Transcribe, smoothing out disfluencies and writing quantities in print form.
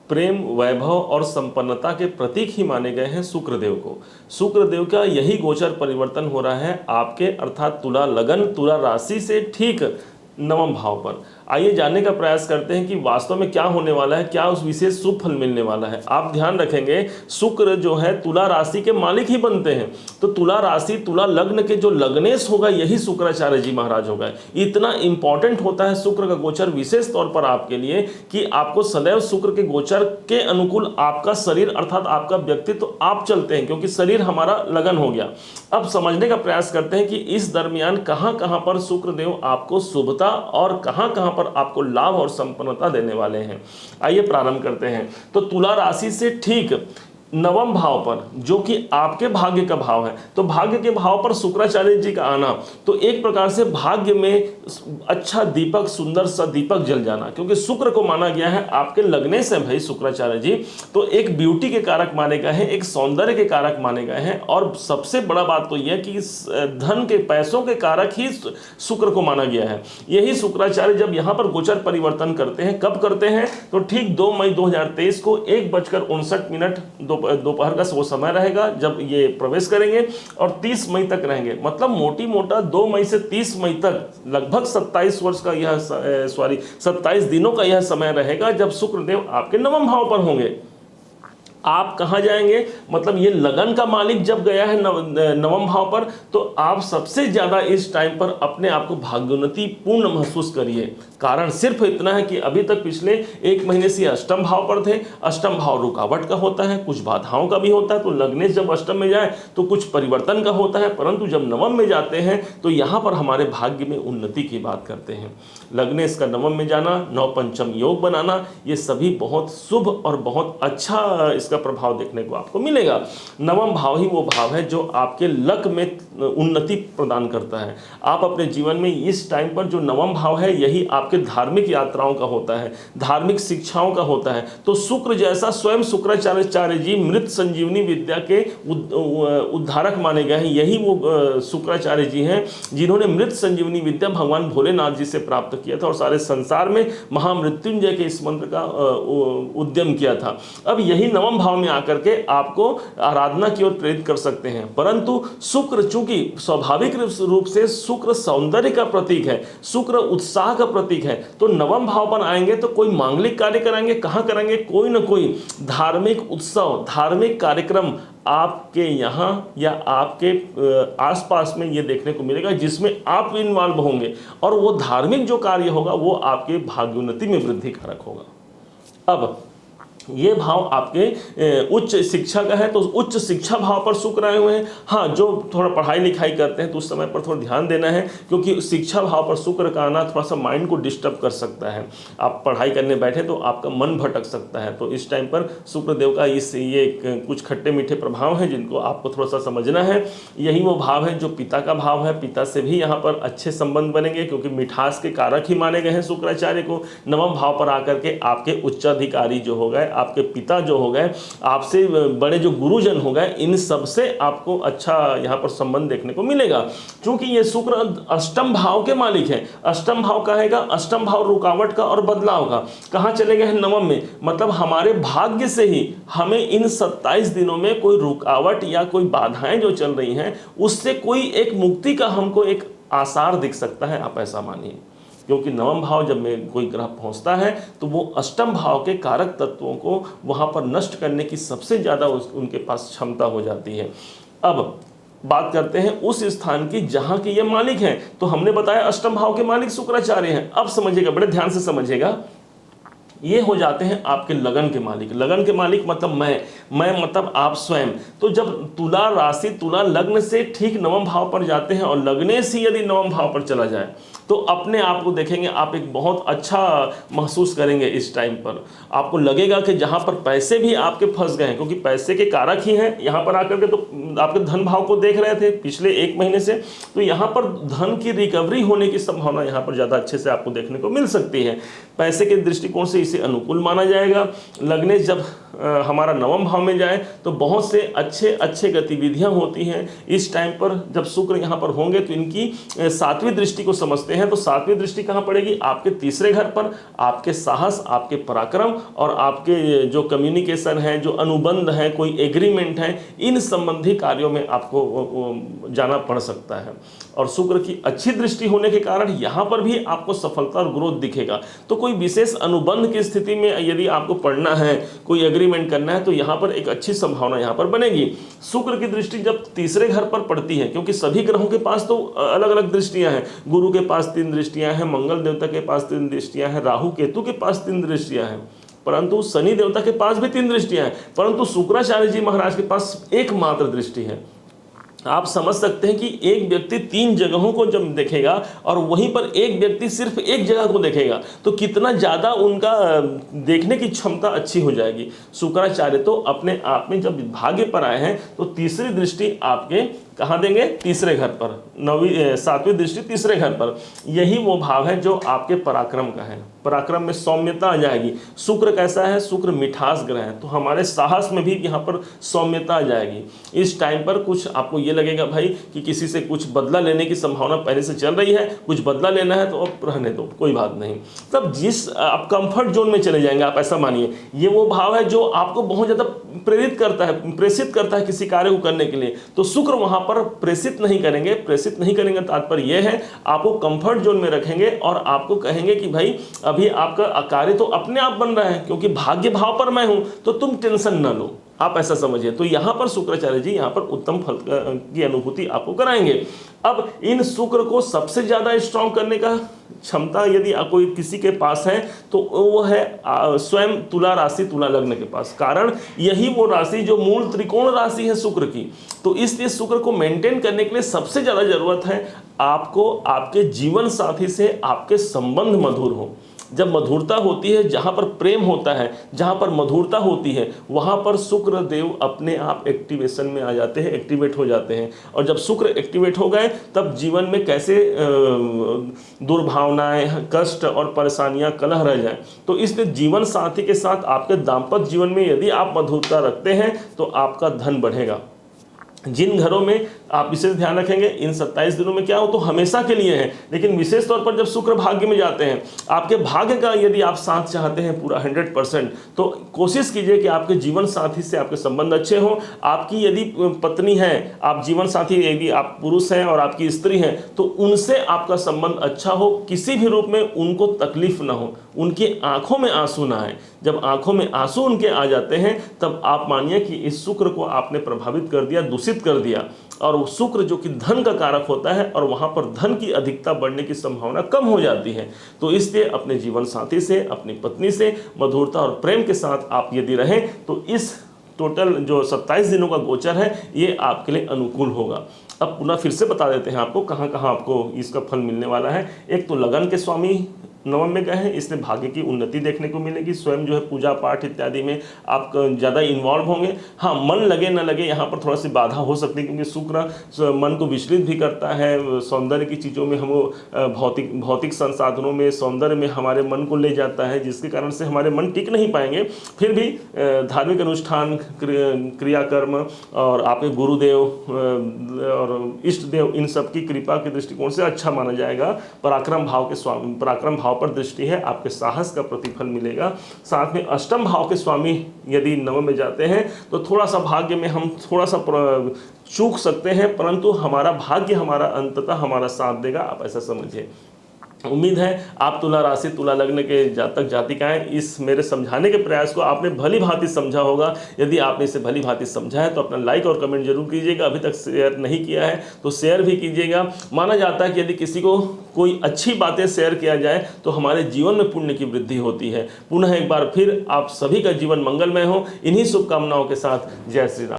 प्रेम, वैभव और संपन्नता के प्रतीक ही माने गए हैं शुक्रदेव को। शुक्रदेव का यही गोचर परिवर्तन हो रहा है आपके अर्थात तुला लगन, तुला राशि से ठीक नवम भाव पर। आइए जानने का प्रयास करते हैं कि वास्तव में क्या होने वाला है, क्या उस विशेष शुभ फल मिलने वाला है। आप ध्यान रखेंगे शुक्र जो है तुला राशि के मालिक ही बनते हैं, तो तुला राशि तुला लग्न के जो लग्नेश होगा यही शुक्राचार्य जी महाराज होगा। इतना इंपॉर्टेंट होता है शुक्र का गोचर विशेष तौर पर आपके लिए कि आपको सदैव शुक्र के गोचर के अनुकूल आपका शरीर अर्थात आपका व्यक्तित्व तो आप चलते हैं, क्योंकि शरीर हमारा लगन हो गया। अब समझने का प्रयास करते हैं कि इस दरमियान कहां कहां पर शुक्रदेव आपको शुभता और कहां कहां पर आपको लाभ और संपन्नता देने वाले हैं। आइए प्रारंभ करते हैं। तो तुला राशि से ठीक नवम भाव पर जो कि आपके भाग्य का भाव है, तो भाग्य के भाव पर शुक्राचार्य जी का आना तो एक प्रकार से भाग्य में अच्छा दीपक, सुंदर सा दीपक जल जाना, क्योंकि शुक्र को माना गया है आपके लगने से भाई शुक्राचार्य जी तो एक ब्यूटी के कारक माने गए हैं, एक सौंदर्य के कारक माने गए हैं, और सबसे बड़ा बात तो यह कि धन के पैसों के कारक ही शुक्र को माना गया है। यही शुक्राचार्य जब यहाँ पर गोचर परिवर्तन करते हैं, कब करते हैं तो ठीक 2 मई 2023 को 1:59 दोपहर का वो समय रहेगा जब ये प्रवेश करेंगे, और 30 मई तक रहेंगे। मतलब मोटी मोटा 2 मई से 30 मई तक लगभग 27 वर्ष का यह 27 दिनों का यह समय रहेगा जब शुक्रदेव आपके नवम भाव पर होंगे। आप कहाँ जाएंगे, मतलब ये लगन का मालिक जब गया है नवम भाव पर, तो आप सबसे ज़्यादा इस टाइम पर अपने आप को भाग्योन्नति पूर्ण महसूस करिए। कारण सिर्फ इतना है कि अभी तक पिछले 1 महीने से अष्टम भाव पर थे। अष्टम भाव रुकावट का होता है, कुछ बाधाओं का भी होता है, तो लगने जब अष्टम में जाए तो कुछ परिवर्तन का होता है, परंतु जब नवम में जाते हैं तो यहाँ पर हमारे भाग्य में उन्नति की बात करते हैं। लगने इसका नवम में जाना, नव पंचम योग बनाना, ये सभी बहुत शुभ और बहुत अच्छा इसका प्रभाव देखने को आपको मिलेगा। नवम भाव ही वो भाव है जो आपके लक में उन्नति प्रदान करता है। आप अपने जीवन में इस टाइम पर जो नवम भाव है यही आपके धार्मिक यात्राओं का होता है, धार्मिक शिक्षाओं का होता है। तो शुक्र जैसा स्वयं शुक्राचार्य जी मृत संजीवनी विद्या के उद्धारक माने गए हैं। यही वो शुक्राचार्य जी हैं जिन्होंने मृत संजीवनी विद्या भगवान भोलेनाथ जी से प्राप्त किया था और सारे संसार में महामृत्युंजय के इस मंत्र का उद्यम किया था। अब यही नवम भाव में आकर के आपको आराधना की ओर प्रेरित कर सकते हैं, परंतु शुक्र चूंकि स्वाभाविक रूप से शुक्र सौंदर्य का प्रतीक है, शुक्र उत्साह का प्रतीक है, तो नवम भाव पर आएंगे तो कोई मांगलिक कार्य कराएंगे। कहाँ कराएंगे, कोई ना कोई धार्मिक उत्सव, धार्मिक कार्यक्रम आपके यहाँ या आपके आसपास में ये देखने को मिलेगा जिसमें आप इन्वॉल्व होंगे, और वो धार्मिक जो कार्य होगा वो आपके भाग्योन्नति में वृद्धि कारक होगा। अब ये भाव आपके उच्च शिक्षा का है, तो उच्च शिक्षा भाव पर शुक्र आए हुए हैं। हाँ, जो थोड़ा पढ़ाई लिखाई करते हैं तो उस समय पर थोड़ा ध्यान देना है, क्योंकि शिक्षा भाव पर शुक्र का आना थोड़ा सा माइंड को डिस्टर्ब कर सकता है। आप पढ़ाई करने बैठे तो आपका मन भटक सकता है, तो इस टाइम पर शुक्रदेव का ये कुछ खट्टे मीठे प्रभाव हैं जिनको आपको थोड़ा सा समझना है। यही वो भाव है जो पिता का भाव है, पिता से भी यहाँ पर अच्छे संबंध बनेंगे, क्योंकि मिठास के कारक ही माने गए हैं शुक्राचार्य को। नवम भाव पर आकर के आपके उच्चाधिकारी जो हो गए, आपके पिता जो हो गए, आपसे बड़े जो गुरुजन हो गए, इन सब से आपको अच्छा यहाँ पर संबंध देखने को मिलेगा। क्योंकि ये शुक्र अष्टम भाव के मालिक है। अष्टम भाव कहेगा, अष्टम भाव रुकावट का और बदलाव का। कहाँ चले गए हैं, नवम में। मतलब हमारे भाग्य से ही हमें इन 27 दिनों में कोई रुकावट या कोई बाधाएं जो चल रही हैं उससे कोई एक मुक्ति का हमको एक आसार दिख सकता है, आप ऐसा मानिए। क्योंकि नवम भाव जब में कोई ग्रह पहुंचता है तो वो अष्टम भाव के कारक तत्वों को वहां पर नष्ट करने की सबसे ज़्यादा उनके पास क्षमता हो जाती है। अब बात करते हैं उस स्थान की जहां के ये मालिक हैं। तो हमने बताया अष्टम भाव के मालिक शुक्राचार्य हैं। अब समझिएगा, बड़े ध्यान से समझिएगा, ये हो जाते हैं आपके लगन के मालिक। लगन के मालिक मतलब मैं मतलब आप स्वयं। तो जब तुला राशि तुला लग्न से ठीक नवम भाव पर जाते हैं और लगने से यदि नवम भाव पर चला जाए तो अपने आप को देखेंगे आप एक बहुत अच्छा महसूस करेंगे। इस टाइम पर आपको लगेगा कि जहाँ पर पैसे भी आपके फंस गए हैं, क्योंकि पैसे के कारक ही हैं यहाँ पर आकर के, तो आपके धन भाव को देख रहे थे पिछले 1 महीने से, तो यहाँ पर धन की रिकवरी होने की संभावना यहाँ पर ज़्यादा अच्छे से आपको देखने को मिल सकती है। पैसे के दृष्टिकोण से इसे अनुकूल माना जाएगा। लग्नेश जब हमारा 9वें भाव में जाए तो बहुत से अच्छे गतिविधियां होती हैं। इस टाइम पर जब शुक्र यहाँ पर होंगे तो इनकी 7वीं दृष्टि को समझते हैं। तो 7वीं दृष्टि कहाँ पड़ेगी? आपके तीसरे घर पर। आपके साहस, आपके पराक्रम और आपके जो कम्युनिकेशन है, जो अनुबंध है, कोई एग्रीमेंट है, इन संबंधी कार्यों में आपको जाना पड़ सकता है। और शुक्र की अच्छी दृष्टि होने के कारण यहाँ पर भी आपको सफलता और ग्रोथ दिखेगा। तो कोई विशेष अनुबंध की स्थिति में यदि आपको पढ़ना है, कोई एग्रीमेंट करना है, तो यहाँ पर एक अच्छी संभावना यहाँ पर बनेगी। शुक्र की दृष्टि जब तीसरे घर पर पड़ती है, क्योंकि सभी ग्रहों के पास तो अलग अलग दृष्टियां हैं। गुरु के पास 3 दृष्टियां हैं, मंगल देवता के पास 3 दृष्टियां हैं, राहु केतु के पास 3 दृष्टियां हैं, परंतु शनि देवता के पास भी 3 दृष्टियां हैं, परंतु शुक्राचार्य जी महाराज के पास एकमात्र दृष्टि है। आप समझ सकते हैं कि एक व्यक्ति 3 जगहों को जब देखेगा और वहीं पर एक व्यक्ति सिर्फ एक जगह को देखेगा तो कितना ज़्यादा उनका देखने की क्षमता अच्छी हो जाएगी। शुक्राचार्य तो अपने आप में जब भाग्य पर आए हैं तो तीसरी दृष्टि आपके कहाँ देंगे? तीसरे घर पर। 7वीं दृष्टि तीसरे घर पर। यही वो भाव है जो आपके पराक्रम का है। पराक्रम में सौम्यता आ जाएगी। शुक्र कैसा है? शुक्र मिठास ग्रह है, तो हमारे साहस में भी यहाँ पर सौम्यता आ जाएगी। इस टाइम पर कुछ आपको ये लगेगा भाई कि किसी से कुछ बदला लेने की संभावना पहले से चल रही है, कुछ बदला लेना है तो अब रहने दो, कोई बात नहीं। तब जिस आप कंफर्ट जोन में चले जाएंगे, आप ऐसा मानिए। ये वो भाव है जो आपको बहुत ज़्यादा प्रेरित करता है किसी कार्य को करने के लिए। तो शुक्र वहाँ पर प्रेषित नहीं करेंगे। तात्पर्य यह है आपको कंफर्ट जोन में रखेंगे और आपको कहेंगे कि भाई अभी आपका कार्य तो अपने आप बन रहा है, क्योंकि भाग्य भाव पर मैं हूं, तो तुम टेंशन ना लो, आप ऐसा समझिए। तो यहाँ पर शुक्राचार्य जी यहाँ पर उत्तम फल की अनुभूति आपको कराएंगे। अब इन शुक्र को सबसे ज़्यादा स्ट्रॉन्ग करने का क्षमता यदि कोई किसी के पास है तो वो है स्वयं तुला राशि, तुला लग्न के पास। कारण यही वो राशि जो मूल त्रिकोण राशि है शुक्र की। तो इसलिए शुक्र को मेंटेन करने के लिए सबसे ज़्यादा जरूरत है आपको आपके जीवन साथी से आपके संबंध मधुर हो। जब मधुरता होती है, जहाँ पर प्रेम होता है, जहाँ पर मधुरता होती है, वहाँ पर शुक्र देव अपने आप एक्टिवेशन में आ जाते हैं, एक्टिवेट हो जाते हैं। और जब शुक्र एक्टिवेट हो गए तब जीवन में कैसे दुर्भावनाएं, कष्ट और परेशानियां, कलह रह जाएं। तो इसलिए जीवन साथी के साथ आपके दाम्पत्य जीवन में यदि आप मधुरता रखते हैं तो आपका धन बढ़ेगा। जिन घरों में आप विशेष ध्यान रखेंगे, इन 27 दिनों में क्या हो तो हमेशा के लिए है, लेकिन विशेष तौर पर जब शुक्र भाग्य में जाते हैं, आपके भाग्य का यदि आप साथ चाहते हैं पूरा 100%, तो कोशिश कीजिए कि आपके जीवन साथी से आपके संबंध अच्छे हों। आपकी यदि पत्नी है, आप जीवन साथी यदि आप पुरुष हैं और आपकी स्त्री हैं, तो उनसे आपका संबंध अच्छा हो, किसी भी रूप में उनको तकलीफ ना हो, उनकी आंखों में आंसू ना आए। जब आंखों में आंसू उनके आ जाते हैं तब आप मानिए कि इस शुक्र को आपने प्रभावित कर दिया, दूषित कर दिया। और वो शुक्र जो कि धन का कारक होता है और वहाँ पर धन की अधिकता बढ़ने की संभावना कम हो जाती है। तो इसलिए अपने जीवन साथी से, अपनी पत्नी से मधुरता और प्रेम के साथ आप यदि रहें तो इस टोटल जो 27 दिनों का गोचर है ये आपके लिए अनुकूल होगा। अब पुनः फिर से बता देते हैं आपको कहाँ कहाँ आपको इसका फल मिलने वाला है। एक तो लगन के स्वामी 9 में गए हैं, इसलिए भाग्य की उन्नति देखने को मिलेगी। स्वयं जो है पूजा पाठ इत्यादि में आप ज़्यादा इन्वॉल्व होंगे। हाँ, मन लगे न लगे यहाँ पर थोड़ा सी बाधा हो सकती है, क्योंकि शुक्र मन को विचलित भी करता है। सौंदर्य की चीज़ों में हम भौतिक संसाधनों में, सौंदर्य में हमारे मन को ले जाता है, जिसके कारण से हमारे मन टिक नहीं पाएंगे। फिर भी धार्मिक अनुष्ठान, क्रियाकर्म और आपके गुरुदेव और इष्ट देव, इन सब की कृपा के दृष्टिकोण से अच्छा माना जाएगा। पराक्रम भाव के स्वामी, पराक्रम भाव पर दृष्टि है, आपके साहस का प्रतिफल मिलेगा। साथ में अष्टम भाव के स्वामी यदि 9 में जाते हैं तो थोड़ा सा भाग्य में हम थोड़ा सा चूक सकते हैं, परंतु हमारा भाग्य हमारा अंततः हमारा साथ देगा, आप ऐसा समझिए। उम्मीद है आप तुला राशि, तुला लग्न के जातक जातिकाएं इस मेरे समझाने के प्रयास को आपने भली भांति समझा होगा। यदि आपने इसे भली भांति समझा है तो अपना लाइक और कमेंट जरूर कीजिएगा। अभी तक शेयर नहीं किया है तो शेयर भी कीजिएगा। माना जाता है कि यदि किसी को कोई अच्छी बातें शेयर किया जाए तो हमारे जीवन में पुण्य की वृद्धि होती है। पुनः एक बार फिर आप सभी का जीवन मंगलमय हो। इन्हीं शुभकामनाओं के साथ जय श्री राम।